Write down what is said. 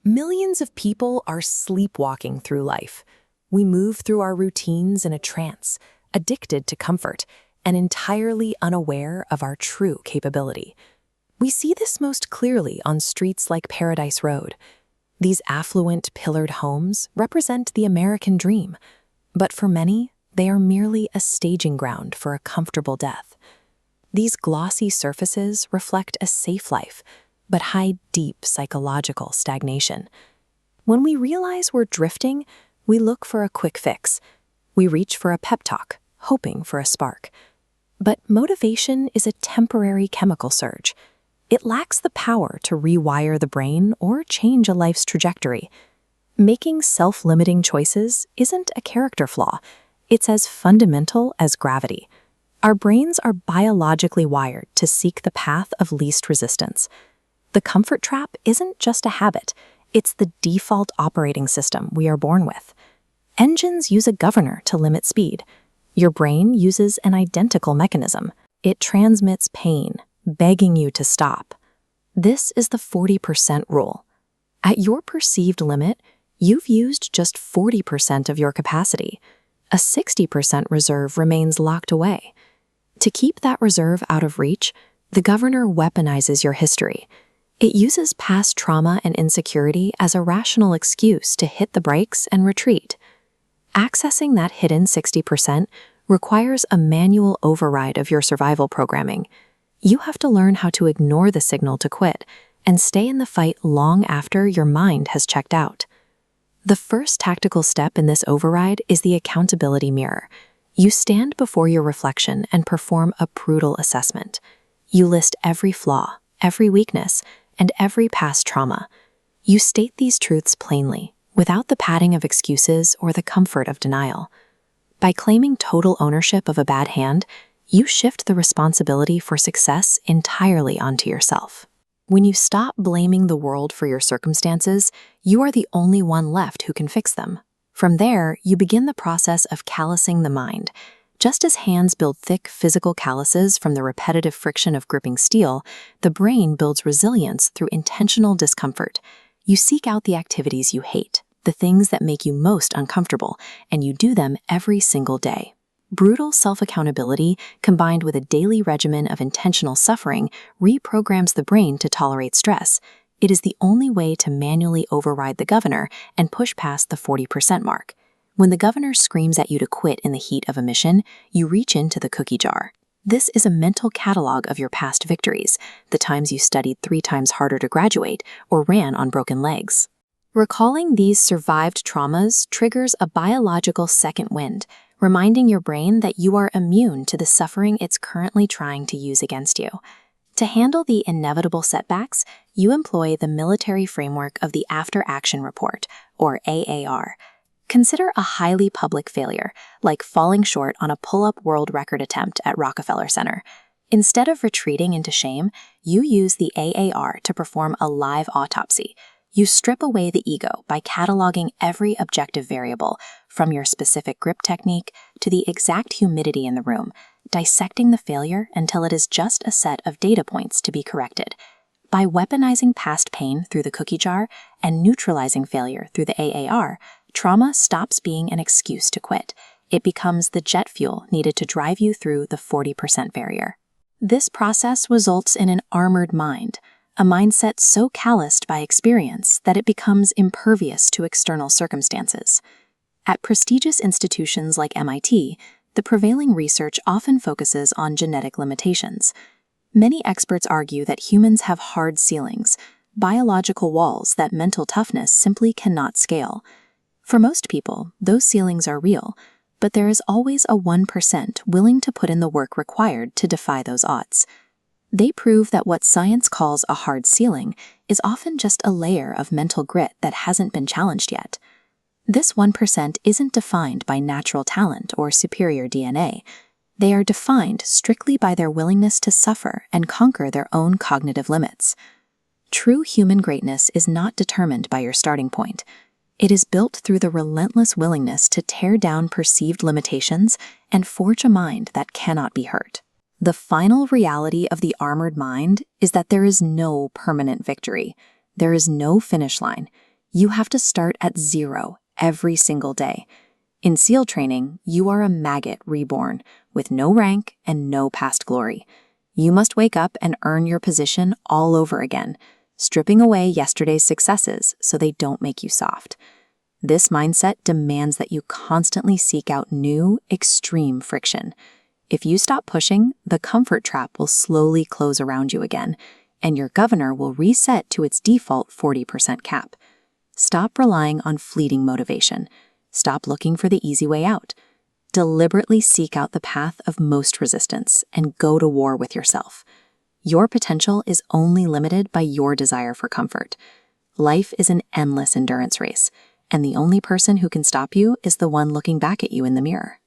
Millions of people are sleepwalking through life. We move through our routines in a trance, addicted to comfort, and entirely unaware of our true capability. We see this most clearly on streets like Paradise Road. These affluent, pillared homes represent the American dream, but for many, they are merely a staging ground for a comfortable death. These glossy surfaces reflect a safe life, but hide deep psychological stagnation. When we realize we're drifting, we look for a quick fix. We reach for a pep talk, hoping for a spark. But motivation is a temporary chemical surge. It lacks the power to rewire the brain or change a life's trajectory. Making self-limiting choices isn't a character flaw. It's as fundamental as gravity. Our brains are biologically wired to seek the path of least resistance. The comfort trap isn't just a habit, it's the default operating system we are born with. Engines use a governor to limit speed. Your brain uses an identical mechanism. It transmits pain, begging you to stop. This is the 40% rule. At your perceived limit, you've used just 40% of your capacity. A 60% reserve remains locked away. To keep that reserve out of reach, the governor weaponizes your history. It uses past trauma and insecurity as a rational excuse to hit the brakes and retreat. Accessing that hidden 60% requires a manual override of your survival programming. You have to learn how to ignore the signal to quit and stay in the fight long after your mind has checked out. The first tactical step in this override is the accountability mirror. You stand before your reflection and perform a brutal assessment. You list every flaw, every weakness, and every past trauma. You state these truths plainly, without the padding of excuses or the comfort of denial. By claiming total ownership of a bad hand, you shift the responsibility for success entirely onto yourself. When you stop blaming the world for your circumstances, you are the only one left who can fix them. From there, you begin the process of callousing the mind. Just as hands build thick physical calluses from the repetitive friction of gripping steel, the brain builds resilience through intentional discomfort. You seek out the activities you hate, the things that make you most uncomfortable, and you do them every single day. Brutal self-accountability, combined with a daily regimen of intentional suffering, reprograms the brain to tolerate stress. It is the only way to manually override the governor and push past the 40% mark. When the governor screams at you to quit in the heat of a mission, you reach into the cookie jar. This is a mental catalog of your past victories, the times you studied 3 times harder to graduate or ran on broken legs. Recalling these survived traumas triggers a biological second wind, reminding your brain that you are immune to the suffering it's currently trying to use against you. To handle the inevitable setbacks, you employ the military framework of the After-Action Report, or AAR. Consider a highly public failure, like falling short on a pull-up world record attempt at Rockefeller Center. Instead of retreating into shame, you use the AAR to perform a live autopsy. You strip away the ego by cataloging every objective variable, from your specific grip technique to the exact humidity in the room, dissecting the failure until it is just a set of data points to be corrected. By weaponizing past pain through the cookie jar and neutralizing failure through the AAR, trauma stops being an excuse to quit. It becomes the jet fuel needed to drive you through the 40% barrier. This process results in an armored mind, a mindset so calloused by experience that it becomes impervious to external circumstances. At prestigious institutions like MIT, the prevailing research often focuses on genetic limitations. Many experts argue that humans have hard ceilings, biological walls that mental toughness simply cannot scale. For most people, those ceilings are real, but there is always a 1% willing to put in the work required to defy those odds. They prove that what science calls a hard ceiling is often just a layer of mental grit that hasn't been challenged yet. This 1% isn't defined by natural talent or superior DNA. They are defined strictly by their willingness to suffer and conquer their own cognitive limits. True human greatness is not determined by your starting point. It is built through the relentless willingness to tear down perceived limitations and forge a mind that cannot be hurt. The final reality of the armored mind is that there is no permanent victory. There is no finish line. You have to start at 0 every single day. In SEAL training, you are a maggot reborn, with no rank and no past glory. You must wake up and earn your position all over again, stripping away yesterday's successes so they don't make you soft. This mindset demands that you constantly seek out new, extreme friction. If you stop pushing, the comfort trap will slowly close around you again, and your governor will reset to its default 40% cap. Stop relying on fleeting motivation. Stop looking for the easy way out. Deliberately seek out the path of most resistance and go to war with yourself. Your potential is only limited by your desire for comfort. Life is an endless endurance race, and the only person who can stop you is the one looking back at you in the mirror.